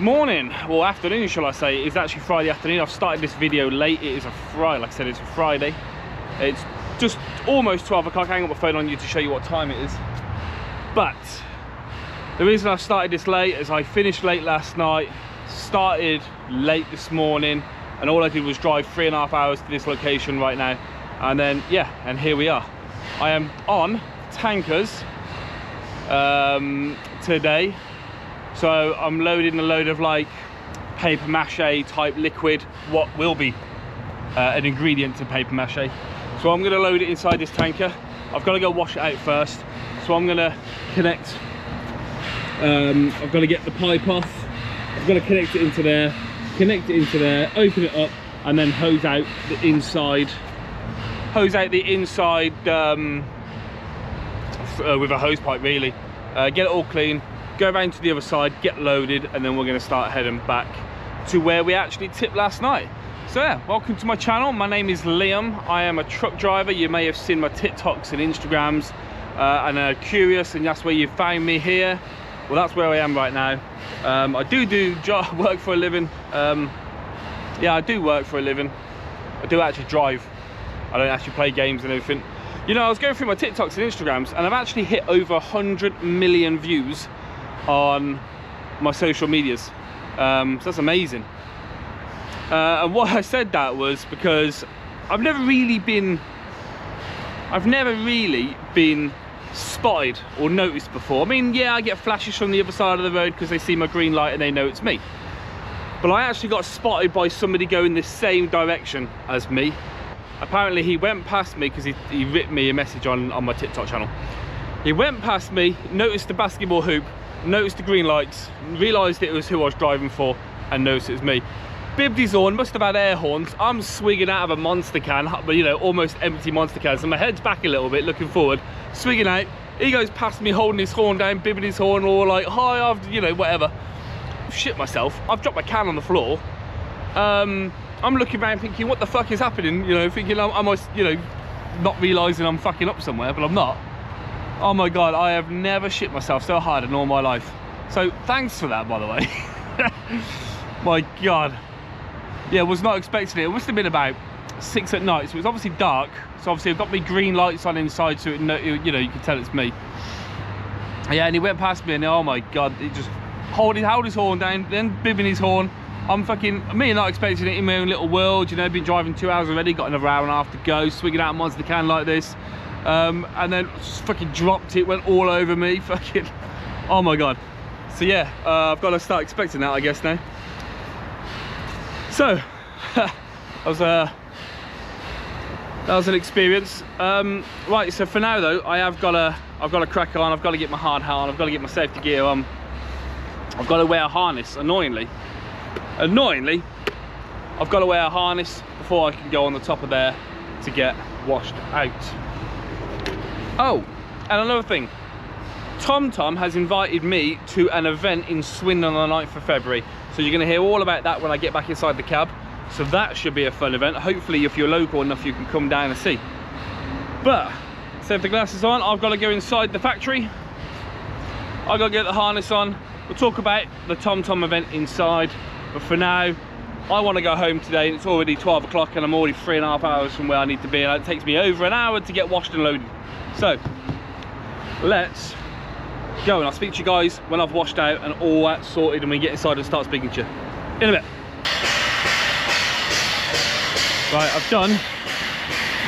Good morning, or afternoon shall I say. It's actually Friday afternoon. I've started this video late. It is a Friday, like I said, it's a Friday. It's just almost 12 o'clock. I ain't got my phone on you to show you what time it is. But the reason I started this late is I finished late last night, started late this morning, and all I did was drive 3.5 hours to this location right now. And then, yeah, and here we are. I am on tankers today. So I'm loading a load of like paper mache type liquid, what will be an ingredient to paper mache. So I'm going to load it inside this tanker. I've got to go wash it out first. So I'm going to connect, I've got to get the pipe off. I've got to connect it into there, open it up, and then hose out the inside. Hose out the inside with a hose pipe really. Get it all clean. Go around to the other side, get loaded, and then we're going to start heading back to where we actually tipped last night. So yeah, welcome to my channel. My name is Liam. I am a truck driver. You may have seen my TikToks and Instagrams and are curious, and that's where you found me here. Well, that's where I am right now. I do work for a living. Yeah, I do work for a living. I do actually drive. I don't actually play games and everything. You know, I was going through my TikToks and Instagrams, and I've actually hit over 100 million views on my social medias. So that's amazing. And why I said that was because I've never really been spotted or noticed before. I mean, yeah, I get flashes from the other side of the road because they see my green light and they know it's me. But I actually got spotted by somebody going the same direction as me. Apparently he went past me because he ripped me a message on my TikTok channel. He went past me, noticed the basketball hoop, noticed the green lights, realised it was who I was driving for, and noticed it was me. Bibbed his horn, must have had air horns. I'm swigging out of a monster can, but you know, almost empty monster can. So my head's back a little bit, looking forward, swigging out. He goes past me, holding his horn down, bibbing his horn, all like, hi, you know, whatever. Shit myself. I've dropped my can on the floor. I'm looking around thinking, what the fuck is happening? You know, thinking, am I, you know, not realising I'm fucking up somewhere, but I'm not. Oh my God, I have never shit myself so hard in all my life. So thanks for that, by the way. My God. Yeah, was not expecting it. It must have been about 6 at night, so it was obviously dark. So obviously I've got my green lights on inside, so you know, you can tell it's me. Yeah, and he went past me, and oh my God, he just held his horn down, then bibbing his horn. I'm fucking, me not expecting it in my own little world, you know, been driving 2 hours already, got another hour and a half to go, swigging out a monster can like this. And then just fucking dropped it, went all over me, fucking, oh my God. So yeah, I've got to start expecting that, I guess, now. So, that was an experience. Right, so for now though, I've got to crack on, I've got to get my hard hat on, I've got to get my safety gear on. I've got to wear a harness, annoyingly, I've got to wear a harness before I can go on the top of there to get washed out. Oh, and another thing, TomTom has invited me to an event in Swindon on the 9th of February. So you're going to hear all about that when I get back inside the cab. So that should be a fun event. Hopefully, if you're local enough, you can come down and see. But, save the glasses on, I've got to go inside the factory. I've got to get the harness on. We'll talk about the TomTom event inside. But for now, I want to go home today, and it's already 12 o'clock and I'm already 3.5 hours from where I need to be, and it takes me over an hour to get washed and loaded. So let's go, and I'll speak to you guys when I've washed out and all that sorted and we get inside and start speaking to you in a bit. Right, I've done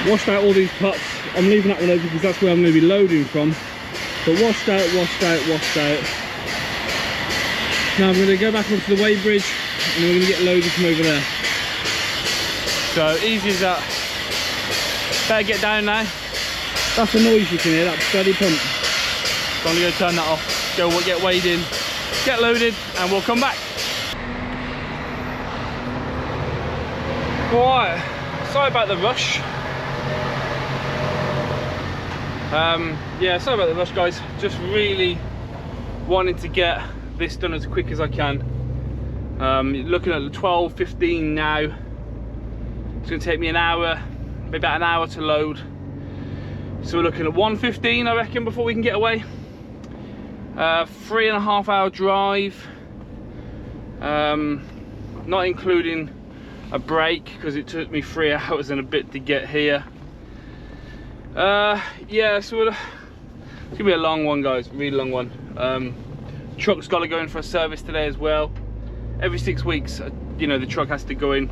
washed out all these pots. I'm leaving that one open because that's where I'm going to be loading from. But washed out. Now I'm going to go back onto the weighbridge and we're going to get loaded from over there. So easy as that. Better get down now. That's the noise you can hear, that bloody pump. So I'm going to go turn that off, go get weighed in, get loaded, and we'll come back. Right, sorry about the rush. Yeah, sorry about the rush, guys. Just really wanted to get this done as quick as I can. Looking at the 12:15 now. It's going to take me an hour, maybe about an hour to load. So we're looking at 1:15, I reckon, before we can get away. 3.5 hour drive. not including a break because it took me 3 hours and a bit to get here. Yeah, so it's gonna be a long one, guys, really long one. Truck's got to go in for a service today as well. Every 6 weeks, you know, the truck has to go in.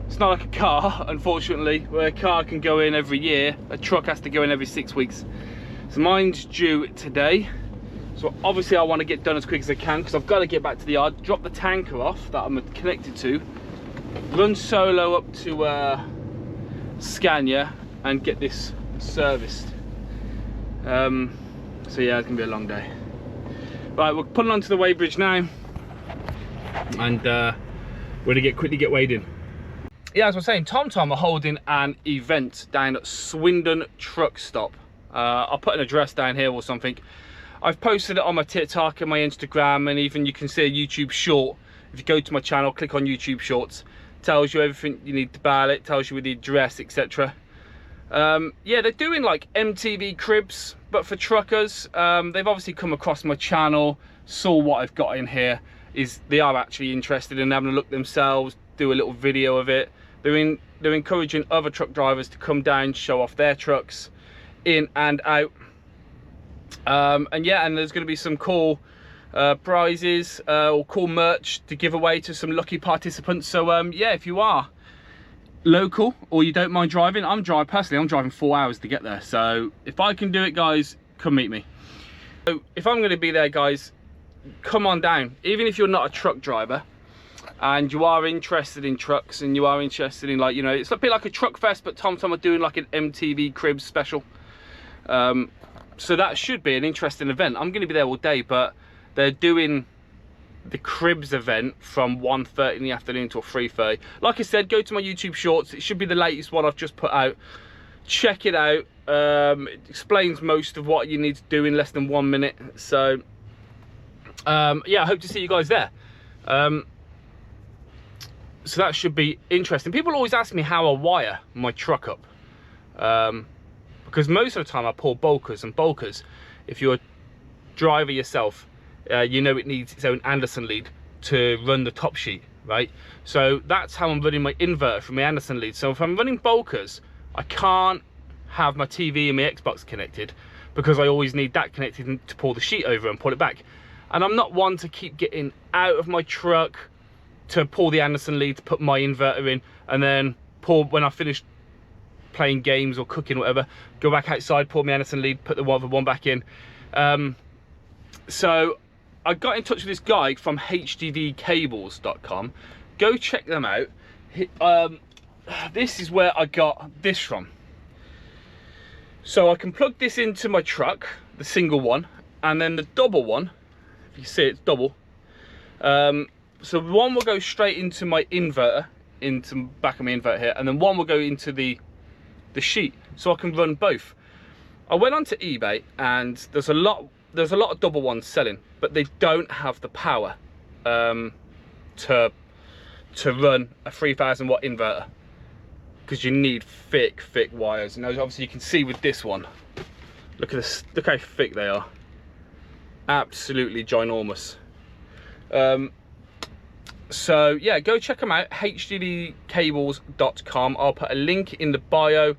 It's not like a car, unfortunately, where a car can go in every year. A truck has to go in every 6 weeks. So mine's due today. So obviously I want to get done as quick as I can because I've got to get back to the yard, drop the tanker off that I'm connected to, run solo up to Scania and get this serviced. So yeah, it's gonna be a long day. Right, we're pulling onto the weighbridge now, and we're gonna quickly get weighed in. Yeah, as I was saying, TomTom are holding an event down at Swindon Truck Stop. I'll put an address down here or something. I've posted it on my TikTok and my Instagram, and even you can see a YouTube short. If you go to my channel, click on YouTube Shorts, tells you everything you need about it, tells you with the address, etc. Yeah, they're doing like MTV cribs, but for truckers. They've obviously come across my channel, saw what I've got in here, they are actually interested in having a look themselves, do a little video of it. They're encouraging other truck drivers to come down, show off their trucks in and out. And yeah, and there's going to be some cool prizes or cool merch to give away to some lucky participants. So yeah, if you are local or you don't mind driving, personally I'm driving 4 hours to get there, so if I can do it, guys, come meet me. So if I'm going to be there, guys, come on down. Even if you're not a truck driver and you are interested in trucks and you are interested in, like, you know, it's a bit like a truck fest, but TomTom are doing like an MTV cribs special. So that should be an interesting event. I'm going to be there all day, but they're doing the cribs event from 1:30 in the afternoon till 3:30. Like I said, go to my YouTube Shorts. It should be the latest one I've just put out. Check it out. It explains most of what you need to do in less than 1 minute. So yeah, I hope to see you guys there. So that should be interesting. People always ask me how I wire my truck up, because most of the time I pull bulkers, and bulkers, if you're a driver yourself, you know it needs its own Anderson lead to run the top sheet, right? So that's how I'm running my inverter from my Anderson lead. So if I'm running bulkers, I can't have my TV and my Xbox connected, because I always need that connected to pull the sheet over and pull it back. And I'm not one to keep getting out of my truck to pull the Anderson lead to put my inverter in, and then pull, when I finish playing games or cooking or whatever, go back outside, pull my Anderson lead, put the other one back in. So I got in touch with this guy from hdvcables.com. Go check them out. This is where I got this from. So I can plug this into my truck, the single one, and then the double one, if you see it's double. So one will go straight into my inverter, into the back of my inverter here, and then one will go into the sheet, so I can run both. I went onto eBay, and there's a lot of double ones selling, but they don't have the power to run a 3000 watt inverter, because you need thick wires. And obviously you can see with this one, look at this, look how thick they are, absolutely ginormous. So yeah, go check them out, hdvcables.com. I'll put a link in the bio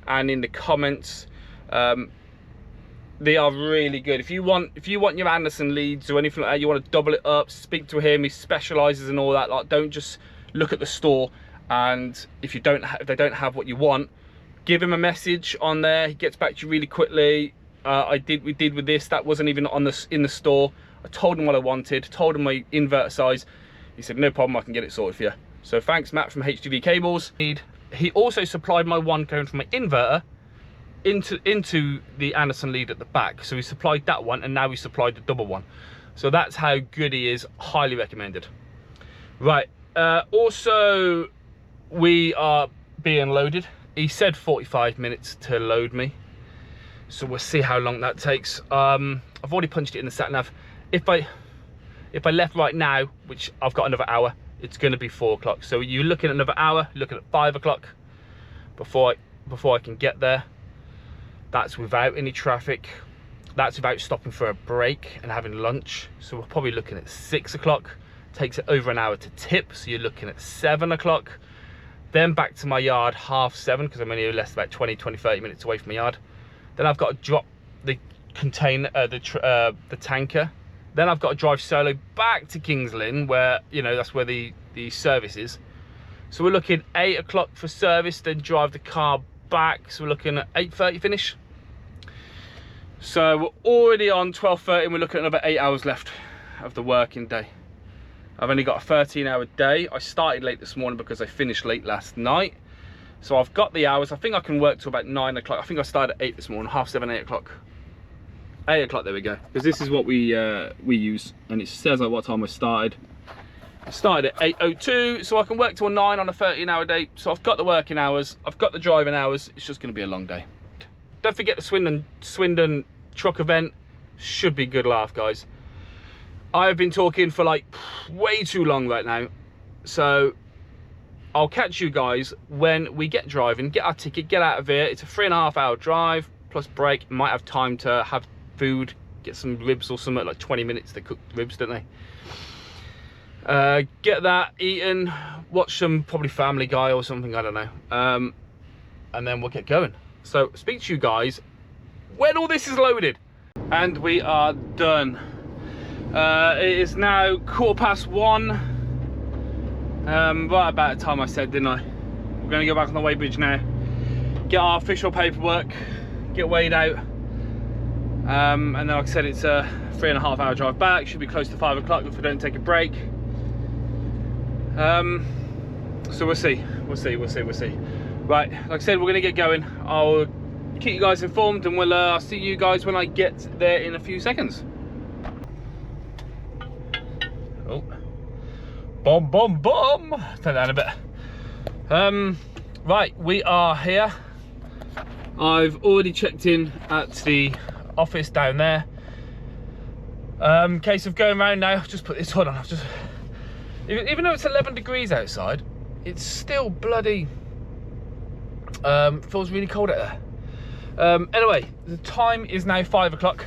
and in the comments. They are really good. If you want your Anderson leads or anything like that, you want to double it up, speak to him. He specializes in all that. Like, don't just look at the store, and if they don't have what you want, give him a message on there. He gets back to you really quickly. We did with this, that wasn't even in the store. I told him what I wanted, told him my inverter size. He said, no problem, I can get it sorted for you. So thanks, Matt from HDV Cables. He also supplied my one going from my inverter into the Anderson lead at the back. So he supplied that one, and now he supplied the double one. So that's how good he is. Highly recommended. Right, also we are being loaded. He said 45 minutes to load me, so we'll see how long that takes. I've already punched it in the sat nav. If I left right now, which I've got another hour, it's going to be 4 o'clock. So you're looking at another hour, looking at 5 o'clock before I can get there. That's without any traffic. That's without stopping for a break and having lunch. So we're probably looking at 6 o'clock takes it over an hour to tip, so you're looking at 7 o'clock. Then back to my yard 7:30, because I'm only less about 20-30 minutes away from my yard. Then I've got to drop the container, the tanker. Then I've got to drive solo back to Kings Lynn, where, you know, that's where the service is. So we're looking 8 o'clock for service, then drive the car back. So we're looking at 8:30 finish. So we're already on 12:30 and we're looking at another 8 hours left of the working day. I've only got a 13-hour day. I started late this morning because I finished late last night. So I've got the hours. I think I can work till about 9 o'clock. I think I started at 8 this morning, 7:30, 8 o'clock. 8 o'clock, there we go. Because this is what we use, and it says like what time I started. I started at 8:02, so I can work till 9 on a 13-hour day. So I've got the working hours, I've got the driving hours. It's just going to be a long day. Don't forget the Swindon truck event. Should be a good laugh, guys. I've been talking for like way too long right now, so I'll catch you guys when we get driving, get our ticket, get out of here. It's a 3.5-hour drive plus break. Might have time to have food, get some ribs or something, like 20 minutes. They cook ribs, don't they? Get that eaten, watch some probably Family Guy or something, I don't know, and then we'll get going. So speak to you guys when all this is loaded. And we are done. It is now 1:15, right about the time I said, didn't I? We're going to go back on the weighbridge now, get our official paperwork, get weighed out, and then like I said, it's a 3.5-hour drive back. Should be close to 5 o'clock if we don't take a break. So we'll see. Right, like I said, we're going to get going. I'll keep you guys informed, and I'll see you guys when I get there in a few seconds. Oh, bomb, bomb, bomb. Turn down a bit. Right, we are here. I've already checked in at the office down there. Case of going around now. Just put this hood on. Even though it's 11 degrees outside, it's still bloody feels really cold out there. Anyway, the time is now 5 o'clock.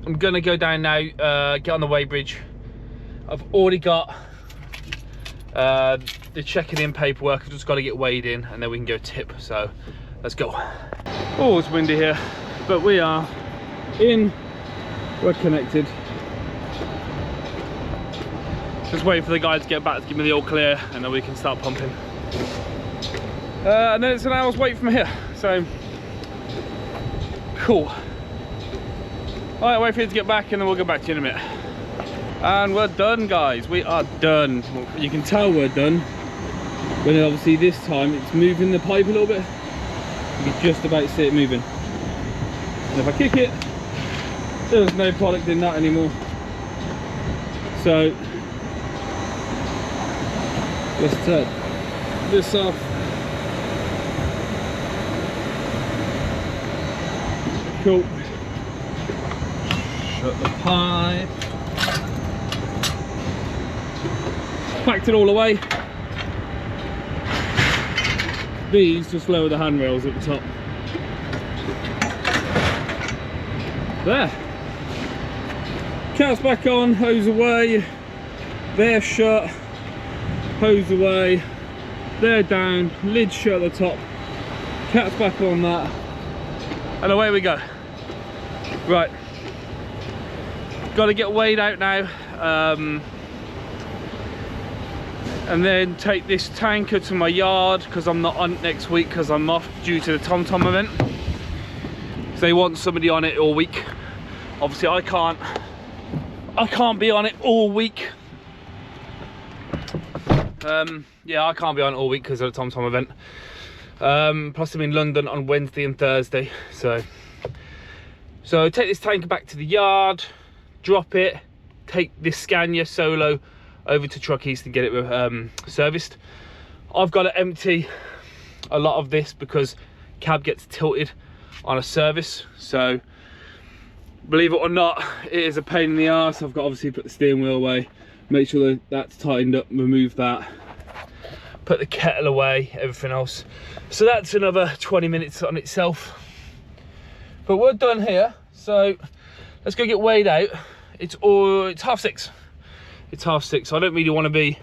I'm gonna go down now, get on the weighbridge. I've already got the checking in paperwork. I've just got to get weighed in, and then we can go tip. So let's go. Oh, it's windy here, but we are in. We're connected. Just waiting for the guy to get back to give me the all clear, and then we can start pumping. And then it's an hour's wait from here. So cool. All right, wait for you to get back, and then we'll get back to you in a minute. And we're done, guys. We are done. Well, you can tell we're done when obviously this time it's moving the pipe a little bit. You can just about see it moving. And if I kick it, there's no product in that anymore. So let's turn this off. Cool. Shut the pipe. Packed it all away. These just lower the handrails at the top. There. Cat's back on, hose away. They're shut, hose away. They're down, lid shut at the top. Cat's back on that. And away we go. Right. Got to get weighed out now. And then take this tanker to my yard, because I'm not on it next week because I'm off due to the TomTom event. So they want somebody on it all week. Obviously I can't be on it all week. Yeah, I can't be on it all week because of the TomTom event. Plus I'm in London on Wednesday and Thursday. So take this tanker back to the yard, drop it, take this Scania Solo over to Truckies to get it serviced. I've got to empty a lot of this because cab gets tilted on a service. So believe it or not, it is a pain in the arse. I've got to obviously put the steering wheel away, make sure that that's tightened up, remove that, put the kettle away, everything else. So that's another 20 minutes on itself. But we're done here, so let's go get weighed out. It's 6:30. It's 6:30, so I don't really want to be,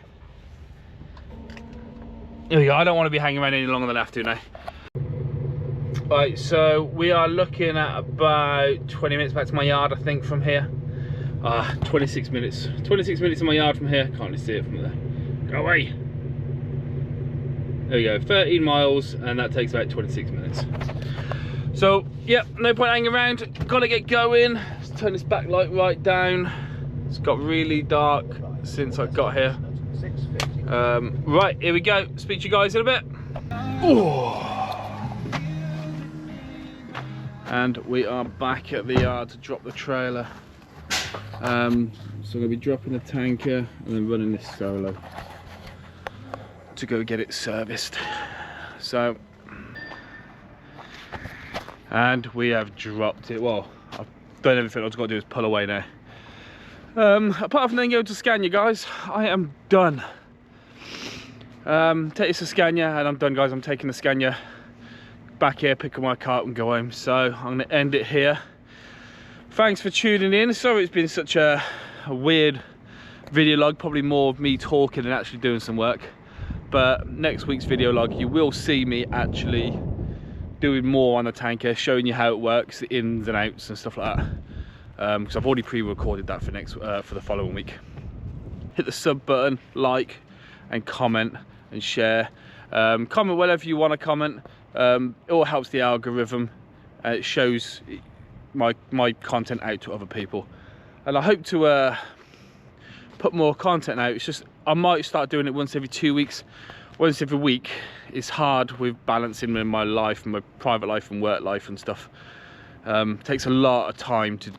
there we go, I don't want to be hanging around any longer than I have to now. Right, so we are looking at about 20 minutes back to my yard, I think, from here. 26 minutes. 26 minutes in my yard from here. Can't really see it from there. Go away. There we go, 13 miles, and that takes about 26 minutes. So, yeah, no point hanging around. Gotta get going. Let's turn this backlight right down. It's got really dark since I got here. Right, here we go. Speak to you guys in a bit. Ooh. And we are back at the yard to drop the trailer. So I'm going to be dropping the tanker and then running this solo to go get it serviced. So, and we have dropped it. Well, I've done everything I've got to do is pull away now. Apart from then going to Scania, guys, I am done. Take this to Scania and I'm done, guys. I'm taking the Scania back here, pick up my car and go home. So I'm going to end it here. Thanks for tuning in. Sorry it's been such a weird video log, probably more of me talking than actually doing some work. But next week's video log, you will see me actually doing more on the tanker, showing you how it works, the ins and outs and stuff like that. Because I've already pre-recorded that for for the following week. Hit the sub button, like and comment and share. Comment whatever you want to comment. It all helps the algorithm. It shows my content out to other people, and I hope to put more content out. It's just I might start doing it once every 2 weeks, once every week. It's hard with balancing in my life, my private life and work life and stuff. It takes a lot of time to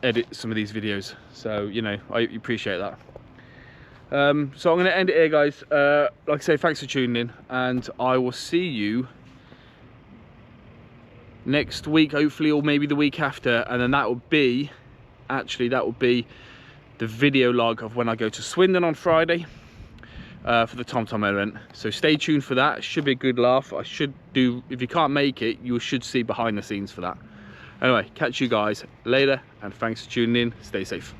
edit some of these videos, so you know, I appreciate that. So I'm going to end it here, guys. Like I say, thanks for tuning in, and I will see you next week, hopefully, or maybe the week after, and then that will be the video log of when I go to Swindon on Friday for the TomTom event. So stay tuned for that. It should be a good laugh. I should do, if you can't make it, you should see behind the scenes for that. Anyway, catch you guys later, and thanks for tuning in. Stay safe.